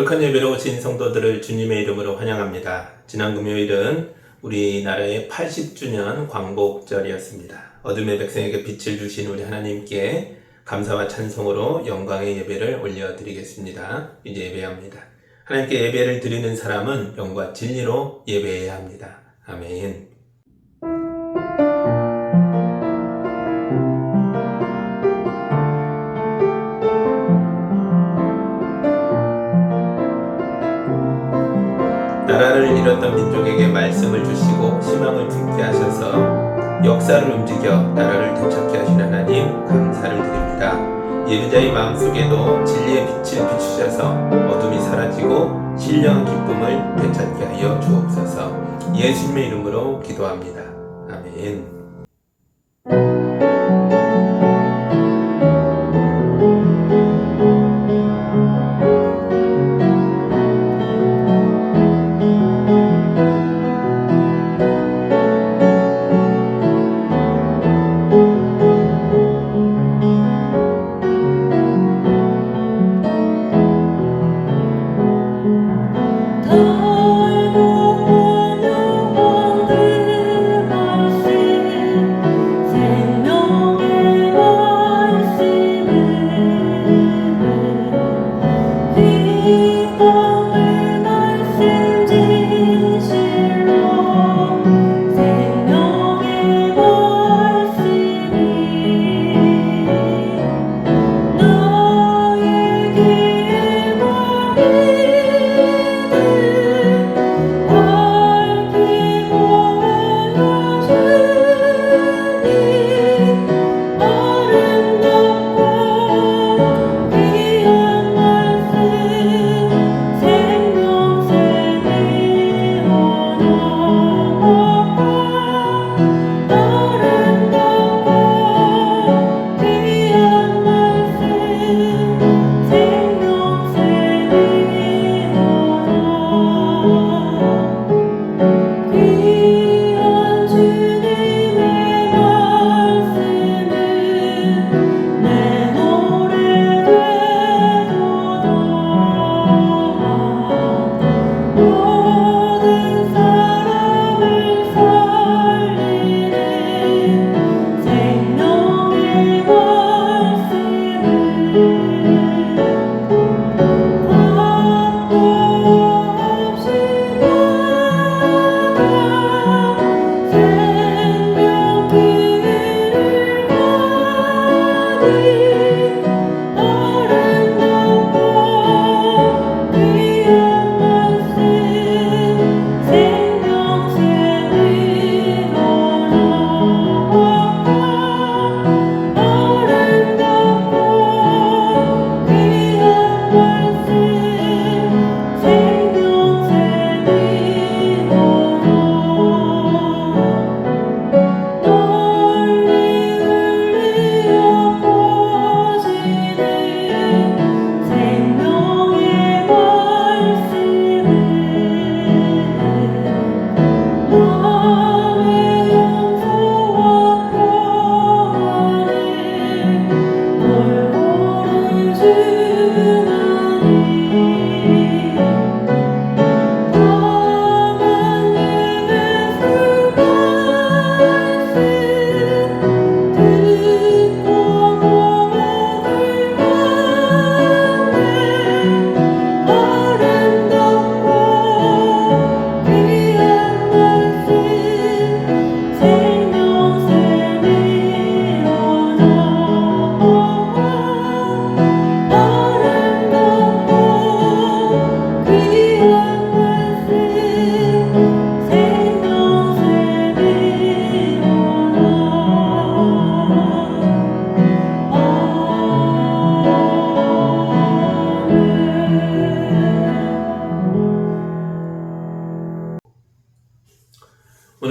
거룩한 예배로 오신 성도들을 주님의 이름으로 환영합니다. 지난 금요일은 우리나라의 80주년 광복절이었습니다. 어둠의 백성에게 빛을 주신 우리 하나님께 감사와 찬송으로 영광의 예배를 올려드리겠습니다. 이제 예배합니다. 하나님께 예배를 드리는 사람은 영과 진리로 예배해야 합니다. 아멘. 나라를 잃었던 민족에게 말씀을 주시고 희망을 품게 하셔서 역사를 움직여 나라를 되찾게 하신 하나님 감사를 드립니다. 예배자의 마음속에도 진리의 빛을 비추셔서 어둠이 사라지고 신령한 기쁨을 되찾게 하여 주옵소서. 예수님의 이름으로 기도합니다. 아멘.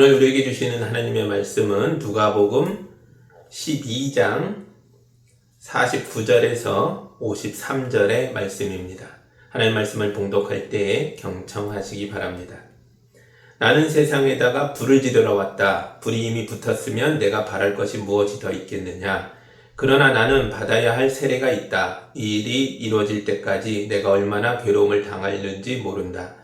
오늘 우리에게 주시는 하나님의 말씀은 누가복음 12장 49절에서 53절의 말씀입니다. 하나님의 말씀을 봉독할 때에 경청하시기 바랍니다. 나는 세상에다가 불을 지르러 왔다. 불이 이미 붙었으면 내가 바랄 것이 무엇이 더 있겠느냐. 그러나 나는 받아야 할 세례가 있다. 이 일이 이루어질 때까지 내가 얼마나 괴로움을 당하는지 모른다.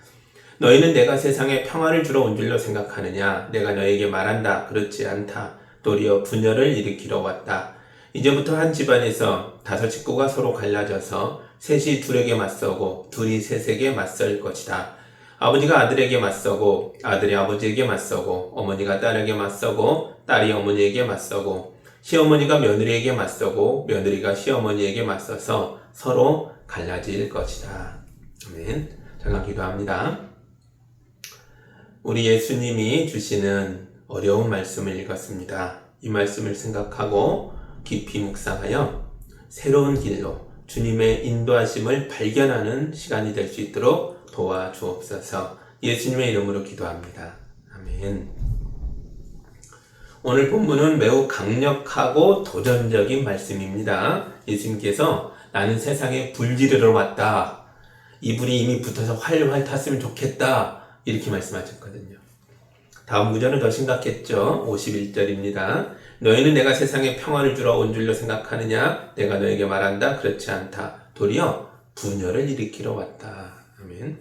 너희는 내가 세상에 평화를 주러 온 줄로 생각하느냐? 내가 너에게 말한다. 그렇지 않다. 도리어 분열을 일으키러 왔다. 이제부터 한 집안에서 5 식구가 서로 갈라져서 셋이 둘에게 맞서고 둘이 셋에게 맞설 것이다. 아버지가 아들에게 맞서고 아들이 아버지에게 맞서고 어머니가 딸에게 맞서고 딸이 어머니에게 맞서고 시어머니가 며느리에게 맞서고 며느리가 시어머니에게 맞서서 서로 갈라질 것이다. 아멘. 잠깐 기도합니다. 우리 예수님이 주시는 어려운 말씀을 읽었습니다. 이 말씀을 생각하고 깊이 묵상하여 새로운 길로 주님의 인도하심을 발견하는 시간이 될 수 있도록 도와주옵소서. 예수님의 이름으로 기도합니다. 아멘. 오늘 본문은 매우 강력하고 도전적인 말씀입니다. 예수님께서 나는 세상에 불 지르러 왔다. 이 불이 이미 붙어서 활활 탔으면 좋겠다. 이렇게 말씀하셨거든요. 다음 구절은 더 심각했죠. 51절입니다. 너희는 내가 세상에 평화를 주러 온 줄로 생각하느냐? 내가 너에게 말한다. 그렇지 않다. 도리어 분열을 일으키러 왔다. 아멘.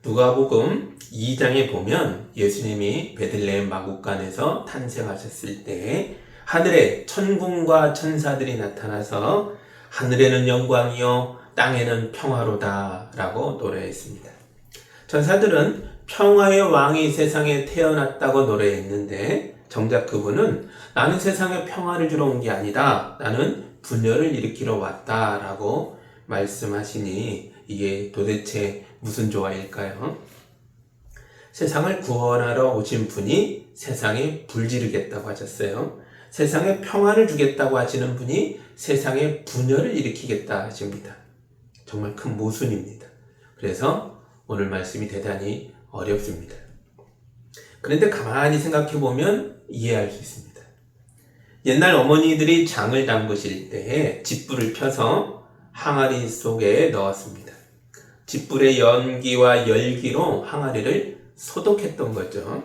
누가복음 2장에 보면 예수님이 베들레헴 마구간에서 탄생하셨을 때 하늘에 천군과 천사들이 나타나서 하늘에는 영광이요 땅에는 평화로다 라고 노래했습니다. 천사들은 평화의 왕이 세상에 태어났다고 노래했는데 정작 그분은 나는 세상에 평화를 주러 온 게 아니다. 나는 분열을 일으키러 왔다 라고 말씀하시니 이게 도대체 무슨 조화일까요? 세상을 구원하러 오신 분이 세상에 불지르겠다고 하셨어요. 세상에 평화를 주겠다고 하시는 분이 세상에 분열을 일으키겠다 하십니다. 정말 큰 모순입니다. 그래서 오늘 말씀이 대단히 어렵습니다. 그런데 가만히 생각해 보면 이해할 수 있습니다. 옛날 어머니들이 장을 담그실 때에 집불을 펴서 항아리 속에 넣었습니다. 집불의 연기와 열기로 항아리를 소독했던 거죠.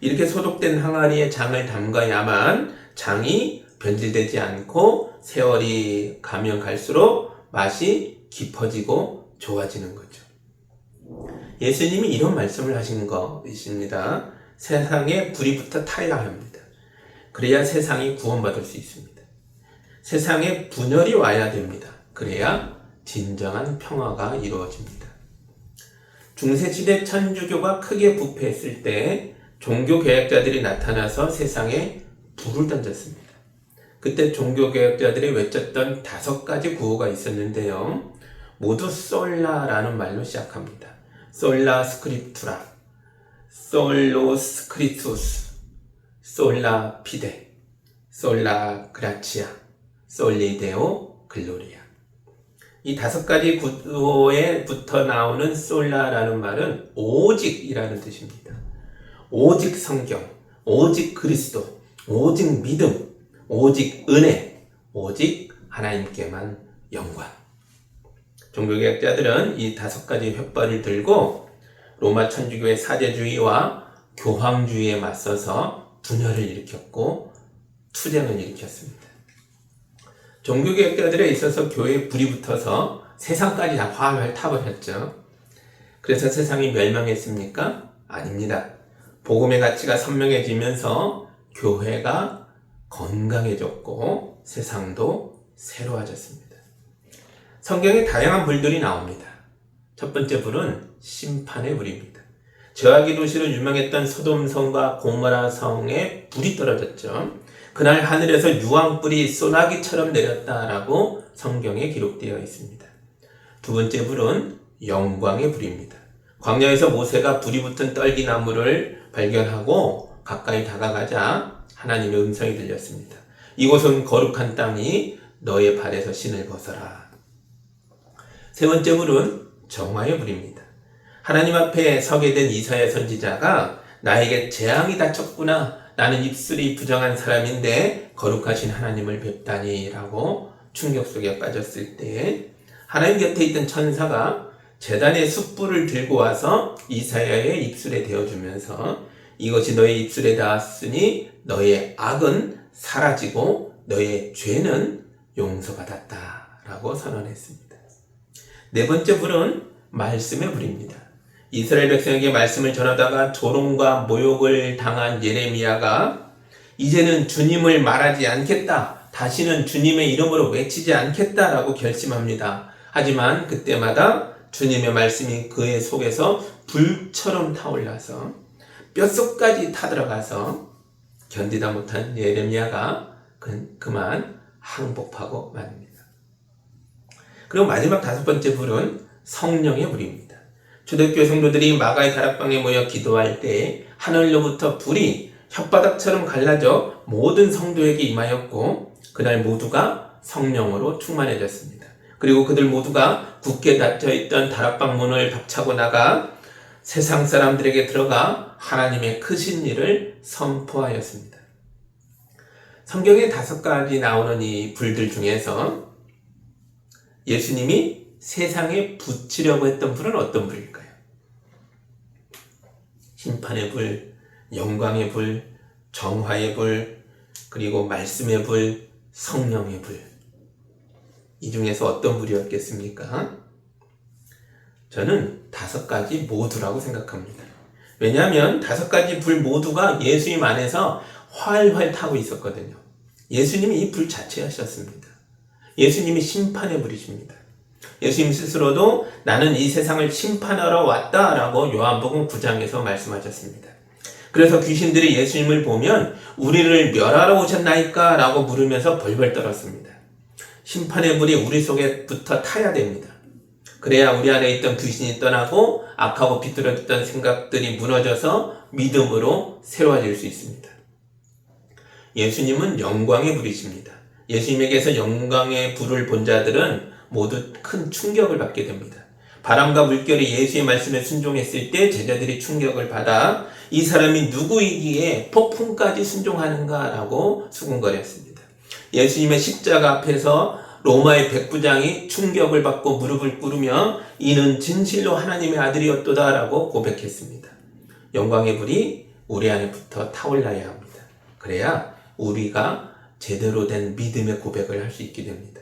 이렇게 소독된 항아리에 장을 담가야만 장이 변질되지 않고 세월이 가면 갈수록 맛이 깊어지고 좋아지는 거죠. 예수님이 이런 말씀을 하신 것이십니다. 세상에 불이 붙어 타야 합니다. 그래야 세상이 구원받을 수 있습니다. 세상에 분열이 와야 됩니다. 그래야 진정한 평화가 이루어집니다. 중세시대 천주교가 크게 부패했을 때 종교개혁자들이 나타나서 세상에 불을 던졌습니다. 그때 종교개혁자들이 외쳤던 5가지 구호가 있었는데요. 모두 솔라라는 말로 시작합니다. 솔라 스크립투라, 솔로 스크리투스, 솔라 피데, 솔라 그라치아, 솔리데오 글로리아. 이 5가지 구호에 붙어 나오는 솔라라는 말은 오직이라는 뜻입니다. 오직 성경, 오직 그리스도, 오직 믿음, 오직 은혜, 오직 하나님께만 영광. 종교개혁자들은 이 5가지 횃발을 들고 로마 천주교의 사제주의와 교황주의에 맞서서 분열을 일으켰고 투쟁을 일으켰습니다. 종교개혁자들에 있어서 교회에 불이 붙어서 세상까지 다 활활 타버렸죠. 그래서 세상이 멸망했습니까? 아닙니다. 복음의 가치가 선명해지면서 교회가 건강해졌고 세상도 새로워졌습니다. 성경에 다양한 불들이 나옵니다. 첫 번째 불은 심판의 불입니다. 죄악의 도시로 유명했던 소돔성과 고모라 성에 불이 떨어졌죠. 그날 하늘에서 유황불이 소나기처럼 내렸다라고 성경에 기록되어 있습니다. 두 번째 불은 영광의 불입니다. 광야에서 모세가 불이 붙은 떨기나무를 발견하고 가까이 다가가자 하나님의 음성이 들렸습니다. 이곳은 거룩한 땅이 너의 발에서 신을 벗어라. 세 번째 불은 정화의 불입니다. 하나님 앞에 서게 된 이사야 선지자가 나에게 재앙이 닥쳤구나. 나는 입술이 부정한 사람인데 거룩하신 하나님을 뵙다니 라고 충격 속에 빠졌을 때 하나님 곁에 있던 천사가 제단의 숯불을 들고 와서 이사야의 입술에 대어주면서 이것이 너의 입술에 닿았으니 너의 악은 사라지고 너의 죄는 용서받았다 라고 선언했습니다. 네 번째 불은 말씀의 불입니다. 이스라엘 백성에게 말씀을 전하다가 조롱과 모욕을 당한 예레미야가 이제는 주님을 말하지 않겠다, 다시는 주님의 이름으로 외치지 않겠다 라고 결심합니다. 하지만 그때마다 주님의 말씀이 그의 속에서 불처럼 타올라서 뼛속까지 타들어가서 견디다 못한 예레미야가 그만 항복하고 맙니다. 그리고 마지막 다섯 번째 불은 성령의 불입니다. 초대교회 성도들이 마가의 다락방에 모여 기도할 때 하늘로부터 불이 혓바닥처럼 갈라져 모든 성도에게 임하였고 그날 모두가 성령으로 충만해졌습니다. 그리고 그들 모두가 굳게 닫혀있던 다락방 문을 박차고 나가 세상 사람들에게 들어가 하나님의 크신 일을 선포하였습니다. 성경에 5가지 나오는 이 불들 중에서 예수님이 세상에 붙이려고 했던 불은 어떤 불일까요? 심판의 불, 영광의 불, 정화의 불, 그리고 말씀의 불, 성령의 불. 이 중에서 어떤 불이었겠습니까? 저는 5가지 모두라고 생각합니다. 왜냐하면 5가지 불 모두가 예수님 안에서 활활 타고 있었거든요. 예수님이 이 불 자체하셨습니다. 예수님이 심판의 불이십니다. 예수님 스스로도 나는 이 세상을 심판하러 왔다라고 요한복음 9장에서 말씀하셨습니다. 그래서 귀신들이 예수님을 보면 우리를 멸하러 오셨나이까? 라고 물으면서 벌벌 떨었습니다. 심판의 불이 우리 속에 붙어 타야 됩니다. 그래야 우리 안에 있던 귀신이 떠나고 악하고 비뚤어졌던 생각들이 무너져서 믿음으로 새로워질 수 있습니다. 예수님은 영광의 불이십니다. 예수님에게서 영광의 불을 본 자들은 모두 큰 충격을 받게 됩니다. 바람과 물결이 예수의 말씀에 순종했을 때 제자들이 충격을 받아 이 사람이 누구이기에 폭풍까지 순종하는가 라고 수군거렸습니다. 예수님의 십자가 앞에서 로마의 백부장이 충격을 받고 무릎을 꿇으며 이는 진실로 하나님의 아들이었도다 라고 고백했습니다. 영광의 불이 우리 안에 붙어 타올라야 합니다. 그래야 우리가 제대로 된 믿음의 고백을 할 수 있게 됩니다.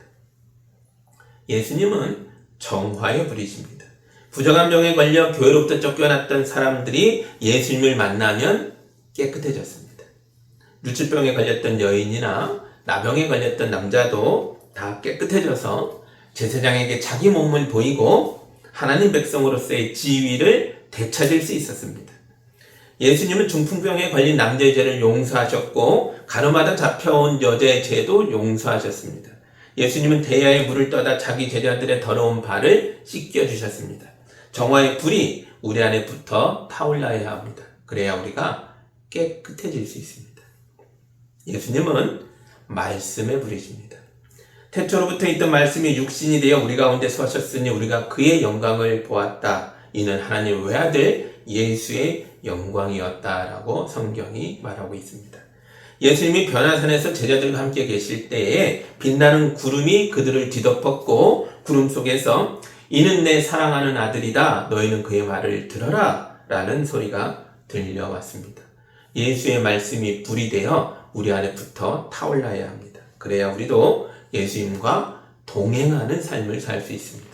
예수님은 정화의 불이십니다. 부정한 병에 걸려 교회로부터 쫓겨났던 사람들이 예수님을 만나면 깨끗해졌습니다. 루치병에 걸렸던 여인이나 나병에 걸렸던 남자도 다 깨끗해져서 제사장에게 자기 몸을 보이고 하나님 백성으로서의 지위를 되찾을 수 있었습니다. 예수님은 중풍병에 걸린 남자의 죄를 용서하셨고 가늠하다 잡혀온 여자의 죄도 용서하셨습니다. 예수님은 대야의 물을 떠다 자기 제자들의 더러운 발을 씻겨주셨습니다. 정화의 불이 우리 안에 붙어 타올라야 합니다. 그래야 우리가 깨끗해질 수 있습니다. 예수님은 말씀의 불이십니다. 태초로부터 있던 말씀이 육신이 되어 우리 가운데 서셨으니 우리가 그의 영광을 보았다. 이는 하나님의 외아들 예수의 영광이었다라고 성경이 말하고 있습니다. 예수님이 변화산에서 제자들과 함께 계실 때에 빛나는 구름이 그들을 뒤덮었고 구름 속에서 이는 내 사랑하는 아들이다. 너희는 그의 말을 들어라 라는 소리가 들려왔습니다. 예수의 말씀이 불이 되어 우리 안에 붙어 타올라야 합니다. 그래야 우리도 예수님과 동행하는 삶을 살 수 있습니다.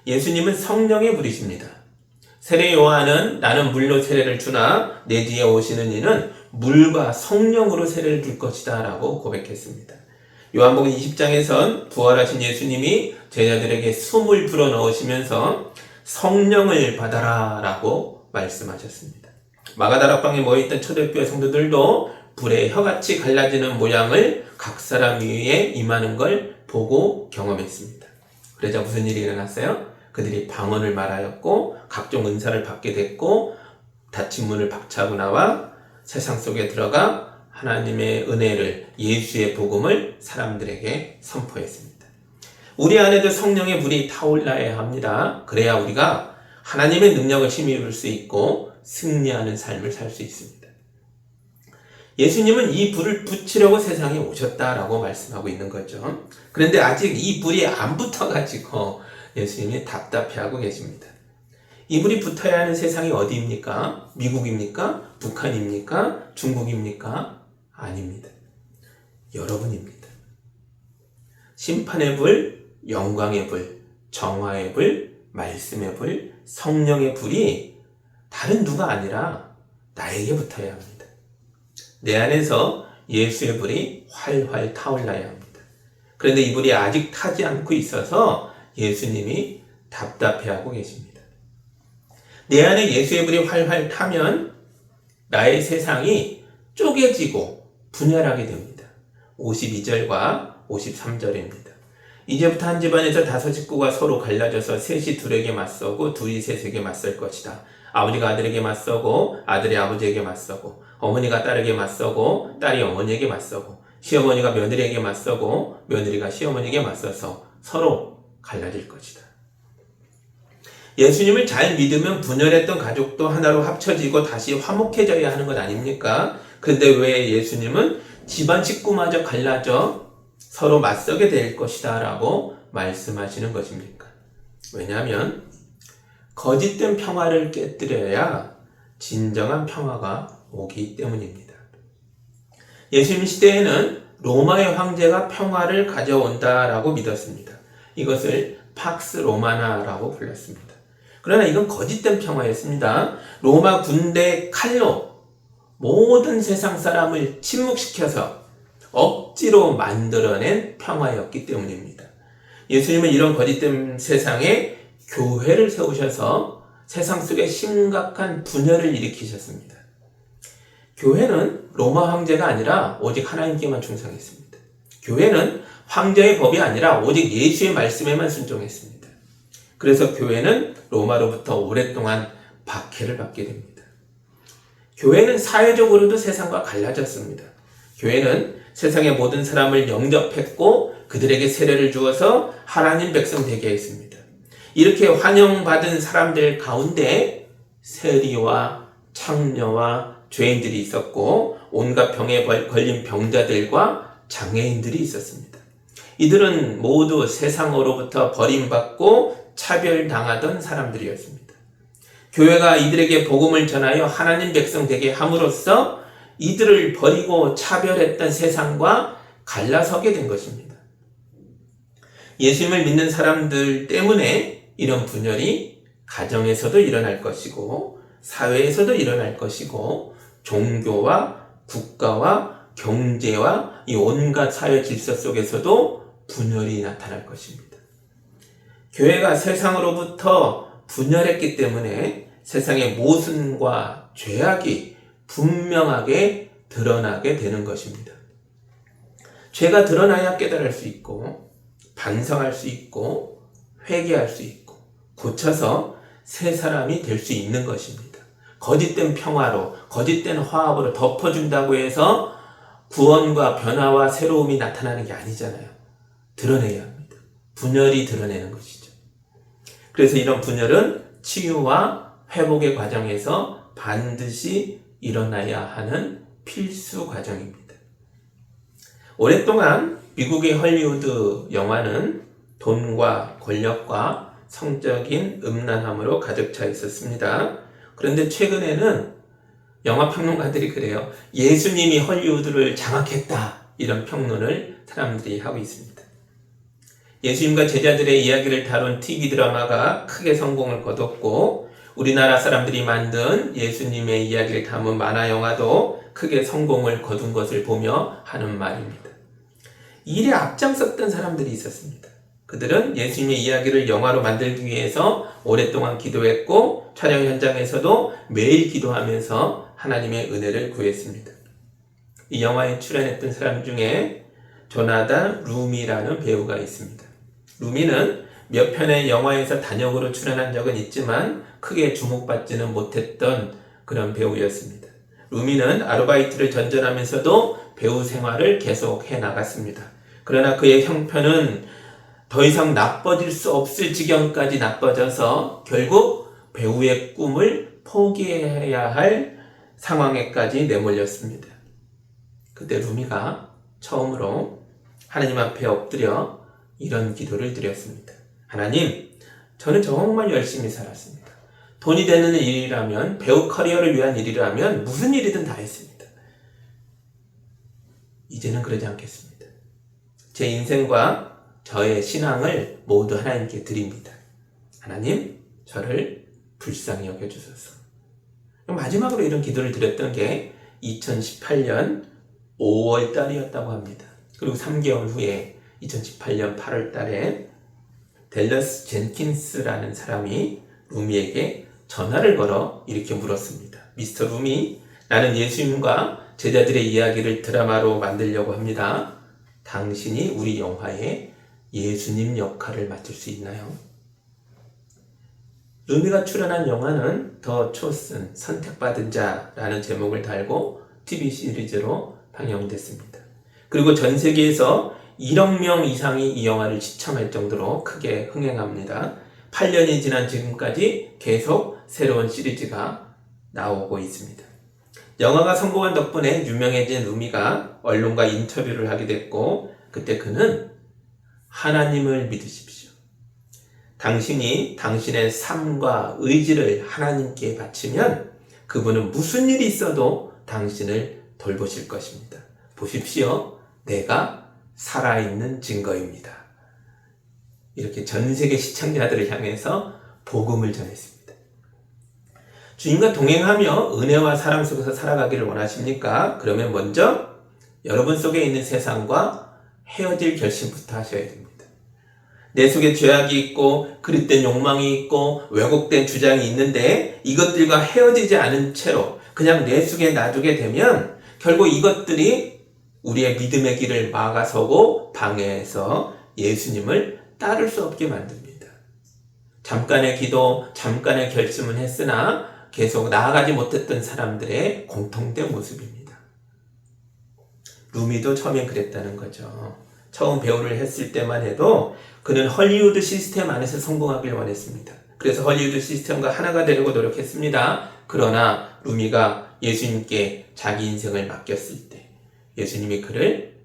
예수님은 성령의 불이십니다. 세례 요한은 나는 물로 세례를 주나 내 뒤에 오시는 이는 물과 성령으로 세례를 줄 것이다 라고 고백했습니다. 요한복음 20장에선 부활하신 예수님이 제자들에게 숨을 불어넣으시면서 성령을 받아라 라고 말씀하셨습니다. 마가다락방에 모여있던 초대교회 성도들도 불에 혀같이 갈라지는 모양을 각 사람 위에 임하는 걸 보고 경험했습니다. 그러자 무슨 일이 일어났어요? 그들이 방언을 말하였고 각종 은사를 받게 됐고 닫힌 문을 박차고 나와 세상 속에 들어가 하나님의 은혜를 예수의 복음을 사람들에게 선포했습니다. 우리 안에도 성령의 불이 타올라야 합니다. 그래야 우리가 하나님의 능력을 힘입을 수 있고 승리하는 삶을 살 수 있습니다. 예수님은 이 불을 붙이려고 세상에 오셨다라고 말씀하고 있는 거죠. 그런데 아직 이 불이 안 붙어가지고 예수님이 답답해하고 계십니다. 이 불이 붙어야 하는 세상이 어디입니까? 미국입니까? 북한입니까? 중국입니까? 아닙니다. 여러분입니다. 심판의 불, 영광의 불, 정화의 불, 말씀의 불, 성령의 불이 다른 누가 아니라 나에게 붙어야 합니다. 내 안에서 예수의 불이 활활 타올라야 합니다. 그런데 이 불이 아직 타지 않고 있어서 예수님이 답답해하고 계십니다. 내 안에 예수의 불이 활활 타면 나의 세상이 쪼개지고 분열하게 됩니다. 52절과 53절입니다. 이제부터 한 집안에서 5 식구가 서로 갈라져서 셋이 둘에게 맞서고 둘이 셋에게 맞설 것이다. 아버지가 아들에게 맞서고 아들이 아버지에게 맞서고 어머니가 딸에게 맞서고 딸이 어머니에게 맞서고 시어머니가 며느리에게 맞서고 며느리가 시어머니에게 맞서서 서로 갈라질 것이다. 예수님을 잘 믿으면 분열했던 가족도 하나로 합쳐지고 다시 화목해져야 하는 것 아닙니까? 그런데 왜 예수님은 집안 식구마저 갈라져 서로 맞서게 될 것이다 라고 말씀하시는 것입니까? 왜냐하면 거짓된 평화를 깨뜨려야 진정한 평화가 오기 때문입니다. 예수님 시대에는 로마의 황제가 평화를 가져온다라고 믿었습니다. 이것을 팍스 로마나라고 불렀습니다. 그러나 이건 거짓된 평화였습니다. 로마 군대의 칼로 모든 세상 사람을 침묵시켜서 억지로 만들어낸 평화였기 때문입니다. 예수님은 이런 거짓된 세상에 교회를 세우셔서 세상 속에 심각한 분열을 일으키셨습니다. 교회는 로마 황제가 아니라 오직 하나님께만 충성했습니다. 교회는 황제의 법이 아니라 오직 예수의 말씀에만 순종했습니다. 그래서 교회는 로마로부터 오랫동안 박해를 받게 됩니다. 교회는 사회적으로도 세상과 갈라졌습니다. 교회는 세상의 모든 사람을 영접했고 그들에게 세례를 주어서 하나님 백성 되게 했습니다. 이렇게 환영받은 사람들 가운데 세리와 창녀와 죄인들이 있었고 온갖 병에 걸린 병자들과 장애인들이 있었습니다. 이들은 모두 세상으로부터 버림받고 차별당하던 사람들이었습니다. 교회가 이들에게 복음을 전하여 하나님 백성 되게 함으로써 이들을 버리고 차별했던 세상과 갈라서게 된 것입니다. 예수님을 믿는 사람들 때문에 이런 분열이 가정에서도 일어날 것이고 사회에서도 일어날 것이고 종교와 국가와 경제와 이 온갖 사회 질서 속에서도 분열이 나타날 것입니다. 교회가 세상으로부터 분열했기 때문에 세상의 모순과 죄악이 분명하게 드러나게 되는 것입니다. 죄가 드러나야 깨달을 수 있고 반성할 수 있고 회개할 수 있고 고쳐서 새 사람이 될 수 있는 것입니다. 거짓된 평화로 거짓된 화합으로 덮어준다고 해서 구원과 변화와 새로움이 나타나는 게 아니잖아요. 드러내야 합니다. 분열이 드러내는 것이죠. 그래서 이런 분열은 치유와 회복의 과정에서 반드시 일어나야 하는 필수 과정입니다. 오랫동안 미국의 헐리우드 영화는 돈과 권력과 성적인 음란함으로 가득 차 있었습니다. 그런데 최근에는 영화 평론가들이 그래요. 예수님이 헐리우드를 장악했다. 이런 평론을 사람들이 하고 있습니다. 예수님과 제자들의 이야기를 다룬 TV 드라마가 크게 성공을 거뒀고 우리나라 사람들이 만든 예수님의 이야기를 담은 만화 영화도 크게 성공을 거둔 것을 보며 하는 말입니다. 이 일에 앞장섰던 사람들이 있었습니다. 그들은 예수님의 이야기를 영화로 만들기 위해서 오랫동안 기도했고 촬영 현장에서도 매일 기도하면서 하나님의 은혜를 구했습니다. 이 영화에 출연했던 사람 중에 조나단 루미라는 배우가 있습니다. 루미는 몇 편의 영화에서 단역으로 출연한 적은 있지만 크게 주목받지는 못했던 그런 배우였습니다. 루미는 아르바이트를 전전하면서도 배우 생활을 계속 해나갔습니다. 그러나 그의 형편은 더 이상 나빠질 수 없을 지경까지 나빠져서 결국 배우의 꿈을 포기해야 할 상황에까지 내몰렸습니다. 그때 루미가 처음으로 하나님 앞에 엎드려 이런 기도를 드렸습니다. 하나님, 저는 정말 열심히 살았습니다. 돈이 되는 일이라면, 배우 커리어를 위한 일이라면 무슨 일이든 다 했습니다. 이제는 그러지 않겠습니다. 제 인생과 저의 신앙을 모두 하나님께 드립니다. 하나님, 저를 불쌍히 여겨주소서. 마지막으로 이런 기도를 드렸던 게 2018년 5월 달이었다고 합니다. 그리고 3개월 후에 2018년 8월 달에 댈러스 젠킨스라는 사람이 루미에게 전화를 걸어 이렇게 물었습니다. 미스터 루미, 나는 예수님과 제자들의 이야기를 드라마로 만들려고 합니다. 당신이 우리 영화에 예수님 역할을 맡을 수 있나요? 루미가 출연한 영화는 더 초슨, 선택받은 자라는 제목을 달고 TV 시리즈로 방영됐습니다. 그리고 전 세계에서 1억 명 이상이 이 영화를 시청할 정도로 크게 흥행합니다. 8년이 지난 지금까지 계속 새로운 시리즈가 나오고 있습니다. 영화가 성공한 덕분에 유명해진 루미가 언론과 인터뷰를 하게 됐고, 그때 그는 하나님을 믿으십시오. 당신이 당신의 삶과 의지를 하나님께 바치면 그분은 무슨 일이 있어도 당신을 돌보실 것입니다. 보십시오. 내가 살아있는 증거입니다. 이렇게 전 세계 시청자들을 향해서 복음을 전했습니다. 주님과 동행하며 은혜와 사랑 속에서 살아가기를 원하십니까? 그러면 먼저 여러분 속에 있는 세상과 헤어질 결심부터 하셔야 됩니다. 내 속에 죄악이 있고 그릇된 욕망이 있고 왜곡된 주장이 있는데 이것들과 헤어지지 않은 채로 그냥 내 속에 놔두게 되면 결국 이것들이 우리의 믿음의 길을 막아서고 방해해서 예수님을 따를 수 없게 만듭니다. 잠깐의 기도, 잠깐의 결심은 했으나 계속 나아가지 못했던 사람들의 공통된 모습입니다. 루미도 처음엔 그랬다는 거죠. 처음 배우를 했을 때만 해도 그는 헐리우드 시스템 안에서 성공하길 원했습니다. 그래서 헐리우드 시스템과 하나가 되려고 노력했습니다. 그러나 루미가 예수님께 자기 인생을 맡겼을 때 예수님이 그를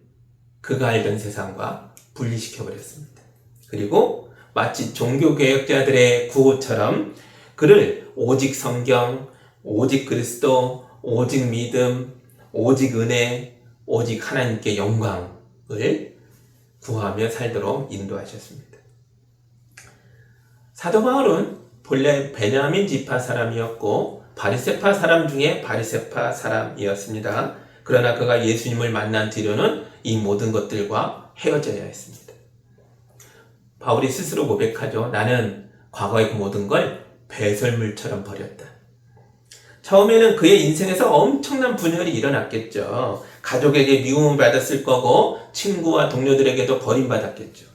그가 알던 세상과 분리시켜버렸습니다. 그리고 마치 종교개혁자들의 구호처럼 그를 오직 성경, 오직 그리스도, 오직 믿음, 오직 은혜, 오직 하나님께 영광을 구하며 살도록 인도하셨습니다. 사도 바울은 본래 베냐민 지파 사람이었고 바리새파 사람 중에 바리새파 사람이었습니다. 그러나 그가 예수님을 만난 뒤로는 이 모든 것들과 헤어져야 했습니다. 바울이 스스로 고백하죠. 나는 과거의 그 모든 걸 배설물처럼 버렸다. 처음에는 그의 인생에서 엄청난 분열이 일어났겠죠. 가족에게 미움을 받았을 거고 친구와 동료들에게도 버림받았겠죠.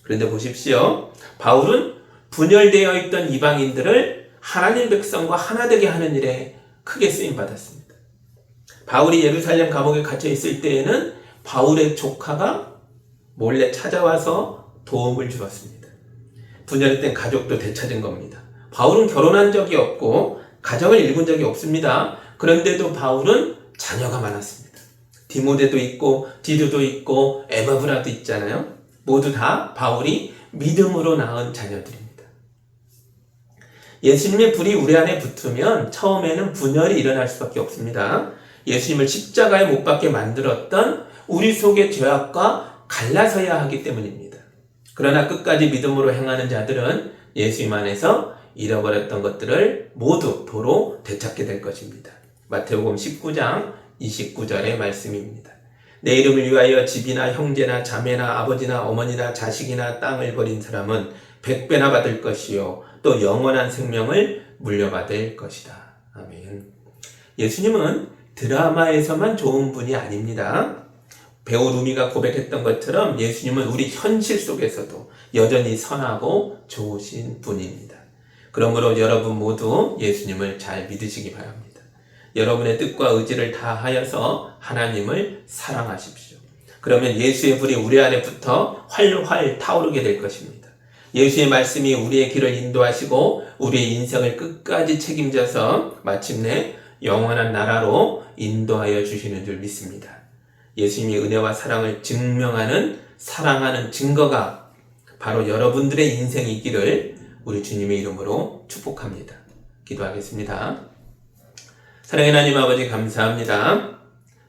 그런데 보십시오. 바울은 분열되어 있던 이방인들을 하나님 백성과 하나 되게 하는 일에 크게 쓰임받았습니다. 바울이 예루살렘 감옥에 갇혀 있을 때에는 바울의 조카가 몰래 찾아와서 도움을 주었습니다. 분열된 가족도 되찾은 겁니다. 바울은 결혼한 적이 없고 가정을 일군 적이 없습니다. 그런데도 바울은 자녀가 많았습니다. 디모데도 있고 디도도 있고 에바브라도 있잖아요. 모두 다 바울이 믿음으로 낳은 자녀들입니다. 예수님의 불이 우리 안에 붙으면 처음에는 분열이 일어날 수밖에 없습니다. 예수님을 십자가에 못 박게 만들었던 우리 속의 죄악과 갈라서야 하기 때문입니다. 그러나 끝까지 믿음으로 행하는 자들은 예수님 안에서 잃어버렸던 것들을 모두 도로 되찾게 될 것입니다. 마태복음 19장 29절의 말씀입니다. 내 이름을 위하여 집이나 형제나 자매나 아버지나 어머니나 자식이나 땅을 버린 사람은 100배나 받을 것이요 또 영원한 생명을 물려받을 것이다. 아멘. 예수님은 드라마에서만 좋은 분이 아닙니다. 배우 루미가 고백했던 것처럼 예수님은 우리 현실 속에서도 여전히 선하고 좋으신 분입니다. 그러므로 여러분 모두 예수님을 잘 믿으시기 바랍니다. 여러분의 뜻과 의지를 다하여서 하나님을 사랑하십시오. 그러면 예수의 불이 우리 안에 붙어 활활 타오르게 될 것입니다. 예수의 말씀이 우리의 길을 인도하시고 우리의 인생을 끝까지 책임져서 마침내 영원한 나라로 인도하여 주시는 줄 믿습니다. 예수님의 은혜와 사랑을 증명하는 사랑하는 증거가 바로 여러분들의 인생이기를 우리 주님의 이름으로 축복합니다. 기도하겠습니다. 사랑의 하나님 아버지 감사합니다.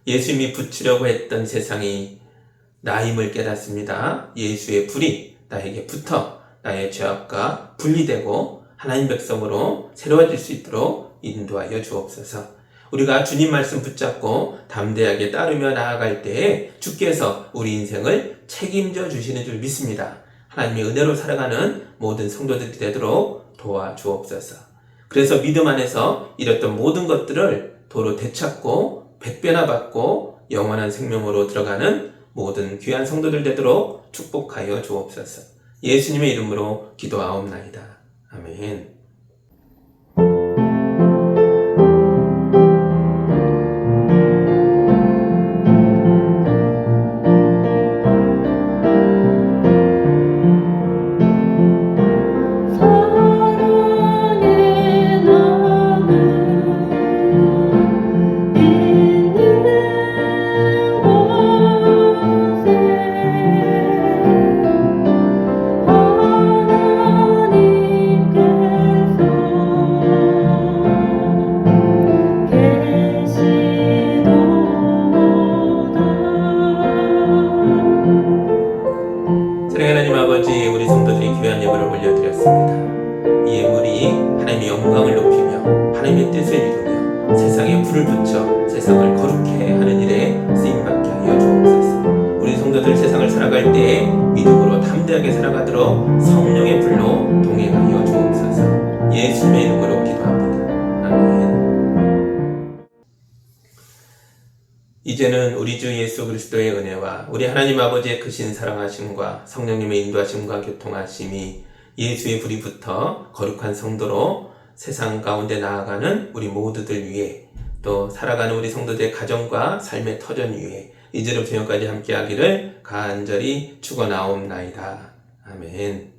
예수님이 붙이려고 했던 세상이 나임을 깨닫습니다. 예수의 불이 나에게 붙어 나의 죄악과 분리되고 하나님 백성으로 새로워질 수 있도록 인도하여 주옵소서. 우리가 주님 말씀 붙잡고 담대하게 따르며 나아갈 때에 주께서 우리 인생을 책임져 주시는 줄 믿습니다. 하나님의 은혜로 살아가는 모든 성도들이 되도록 도와주옵소서. 그래서 믿음 안에서 잃었던 모든 것들을 도로 되찾고 백배나 받고 영원한 생명으로 들어가는 모든 귀한 성도들 되도록 축복하여 주옵소서. 예수님의 이름으로 기도하옵나이다. 아멘. 사랑하는 하나님 아버지, 우리 성도들이 귀한 예물을 올려드렸습니다. 이 예물이 하나님의 영광을 높이며 하나님의 뜻을 이루며 세상에 불을 붙여 세상을 거룩해 하는 일에 쓰임받게 하여 주옵소서. 우리 성도들 세상을 살아갈 때에 믿음으로 담대하게 살아가도록 성령의 불로 동행하여 주옵소서. 예수님의 이름으로 기도합니다. 아멘. 이제는 우리 주 예수 그리스도의 은혜와 우리 하나님 아버지의 크신 사랑하심과 성령님의 인도하심과 교통하심이 예수의 불이 붙어 거룩한 성도로 세상 가운데 나아가는 우리 모두들 위해 또 살아가는 우리 성도들의 가정과 삶의 터전 위에 이제로부터 영까지 함께하기를 간절히 축원하옵나이다. 아멘.